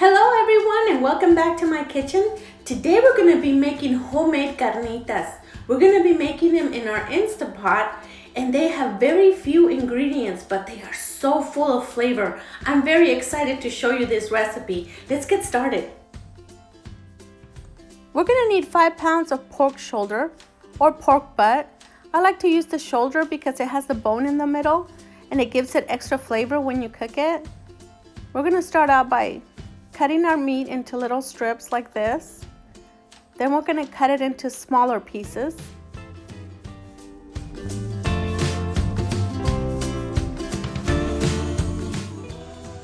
Hello everyone and welcome back to my kitchen. Today we're going to be making homemade carnitas. We're going to be making them in our Insta Pot, and they have very few ingredients, but they are so full of flavor. I'm very excited to show you this recipe. Let's get started. We're going to need 5 pounds of pork shoulder or pork butt. I like to use the shoulder because it has the bone in the middle and it gives it extra flavor when you cook it. We're going to start out by cutting our meat into little strips like this. Then we're going to cut it into smaller pieces.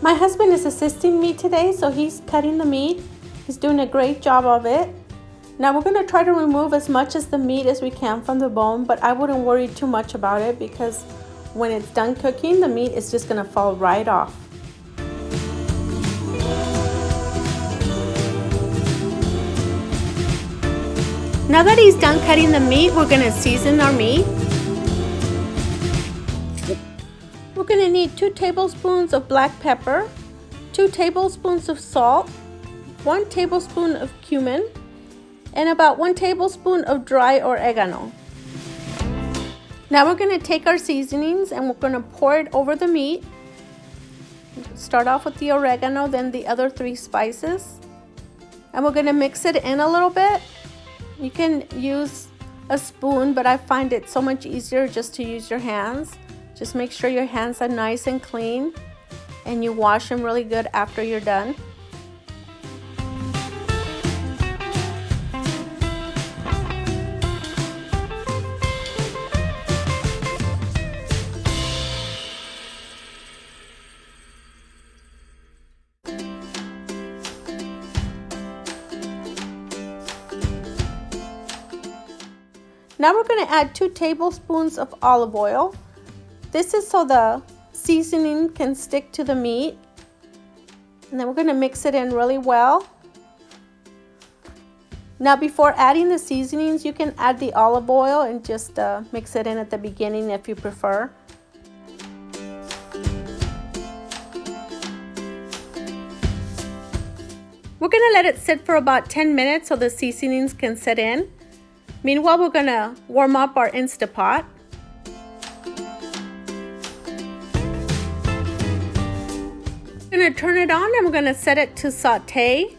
My husband is assisting me today, so he's cutting the meat. He's doing a great job of it. Now we're going to try to remove as much as the meat as we can from the bone, but I wouldn't worry too much about it because when it's done cooking, the meat is just going to fall right off. Now that he's done cutting the meat, we're going to season our meat. We're going to need 2 tablespoons of black pepper, 2 tablespoons of salt, 1 tablespoon of cumin, and about 1 tablespoon of dry oregano. Now we're going to take our seasonings and we're going to pour it over the meat. Start off with the oregano, then the other 3 spices. And we're going to mix it in a little bit. You can use a spoon, but I find it so much easier just to use your hands. Just make sure your hands are nice and clean and you wash them really good after you're done. Now we're going to add 2 tablespoons of olive oil. This is so the seasoning can stick to the meat. And then we're going to mix it in really well. Now before adding the seasonings, you can add the olive oil and just mix it in at the beginning if you prefer. We're going to let it sit for about 10 minutes so the seasonings can set in. Meanwhile, we're going to warm up our Insta Pot. We're going to turn it on and we're going to set it to saute.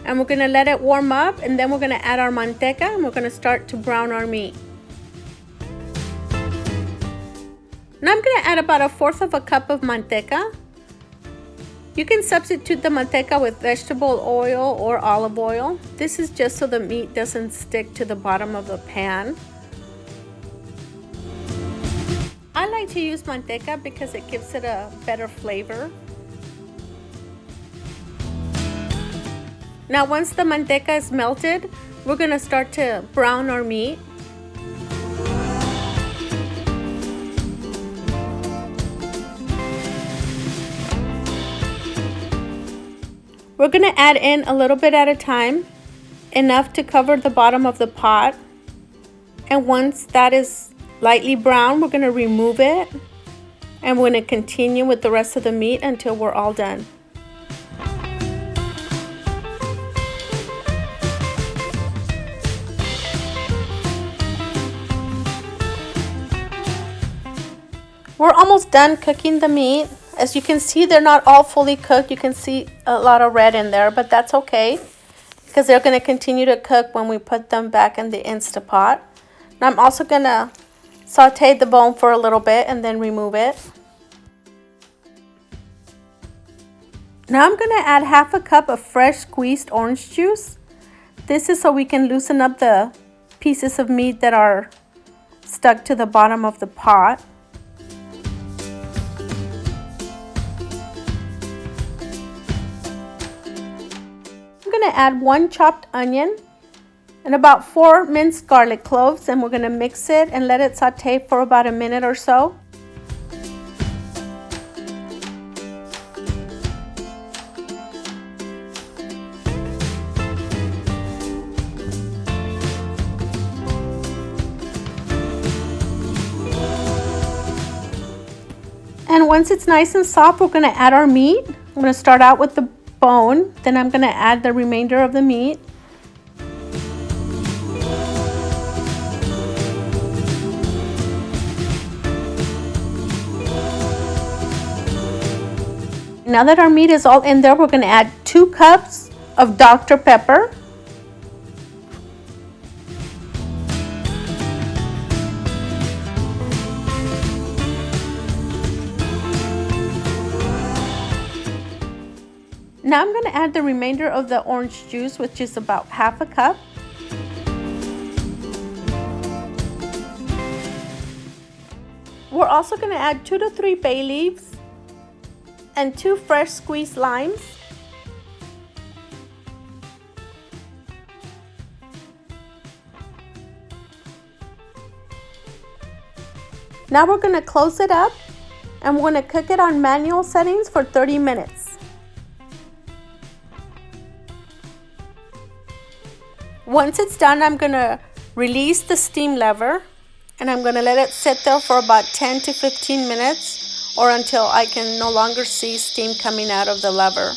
And we're going to let it warm up, and then we're going to add our manteca and we're going to start to brown our meat. Now I'm going to add about 1/4 cup of manteca. You can substitute the manteca with vegetable oil or olive oil. This is just so the meat doesn't stick to the bottom of the pan. I like to use manteca because it gives it a better flavor. Now once the manteca is melted, we're going to start to brown our meat. We're going to add in a little bit at a time, enough to cover the bottom of the pot. And once that is lightly brown, we're going to remove it. And we're going to continue with the rest of the meat until we're all done. We're almost done cooking the meat. As you can see, they're not all fully cooked. You can see a lot of red in there, but that's okay because they're going to continue to cook when we put them back in the Insta Pot. Now I'm also going to saute the bone for a little bit and then remove it. Now I'm going to add 1/2 cup of fresh squeezed orange juice. This is so we can loosen up the pieces of meat that are stuck to the bottom of the pot. I'm going to add 1 chopped onion and about 4 minced garlic cloves, and we're going to mix it and let it saute for about a minute or so. And once it's nice and soft, we're going to add our meat. I'm going to start out with the bone. Then I'm going to add the remainder of the meat. Now that our meat is all in there, we're going to add 2 cups of Dr. Pepper. Now I'm going to add the remainder of the orange juice, which is about half a cup. We're also going to add 2 to 3 bay leaves and 2 fresh squeezed limes. Now we're going to close it up and we're going to cook it on manual settings for 30 minutes. Once it's done, I'm going to release the steam lever and I'm going to let it sit there for about 10 to 15 minutes or until I can no longer see steam coming out of the lever.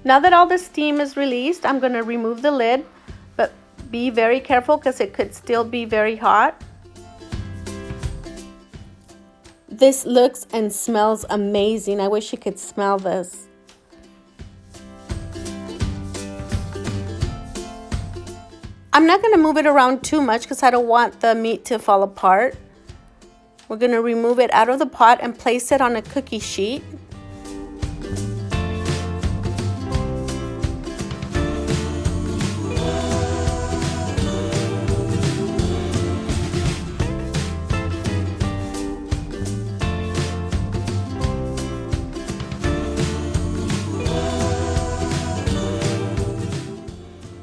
Now that all the steam is released, I'm going to remove the lid, but be very careful because it could still be very hot. This looks and smells amazing. I wish you could smell this. I'm not going to move it around too much because I don't want the meat to fall apart. We're going to remove it out of the pot and place it on a cookie sheet.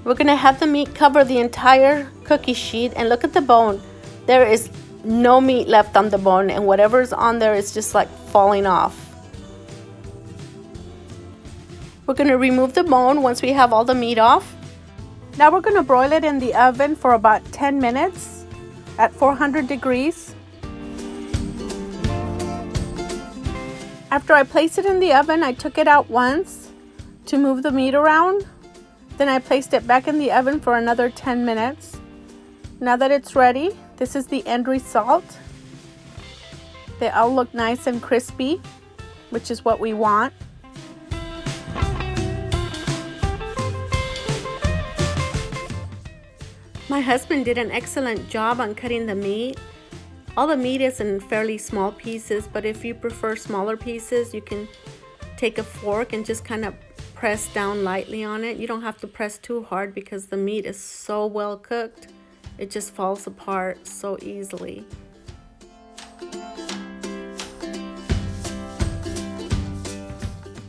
We're going to have the meat cover the entire cookie sheet, and look at the bone. There is no meat left on the bone, and whatever's on there is just like falling off. We're going to remove the bone once we have all the meat off. Now we're going to broil it in the oven for about 10 minutes at 400 degrees. After I placed it in the oven, I took it out once to move the meat around. Then I placed it back in the oven for another 10 minutes. Now that it's ready, this is the end result. They all look nice and crispy, which is what we want. My husband did an excellent job on cutting the meat. All the meat is in fairly small pieces, but if you prefer smaller pieces, you can take a fork and just kind of press down lightly on it. You don't have to press too hard because the meat is so well cooked. It just falls apart so easily.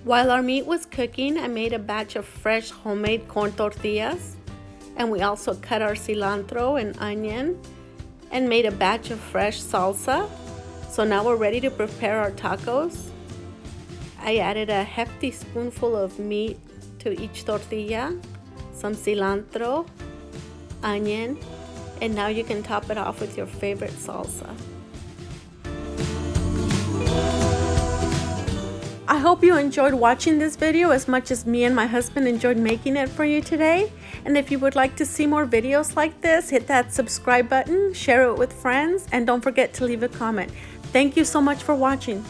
While our meat was cooking, I made a batch of fresh homemade corn tortillas, and we also cut our cilantro and onion and made a batch of fresh salsa. So now we're ready to prepare our tacos. I added a hefty spoonful of meat to each tortilla, some cilantro, onion, and now you can top it off with your favorite salsa. I hope you enjoyed watching this video as much as me and my husband enjoyed making it for you today. And if you would like to see more videos like this, hit that subscribe button, share it with friends, and don't forget to leave a comment. Thank you so much for watching.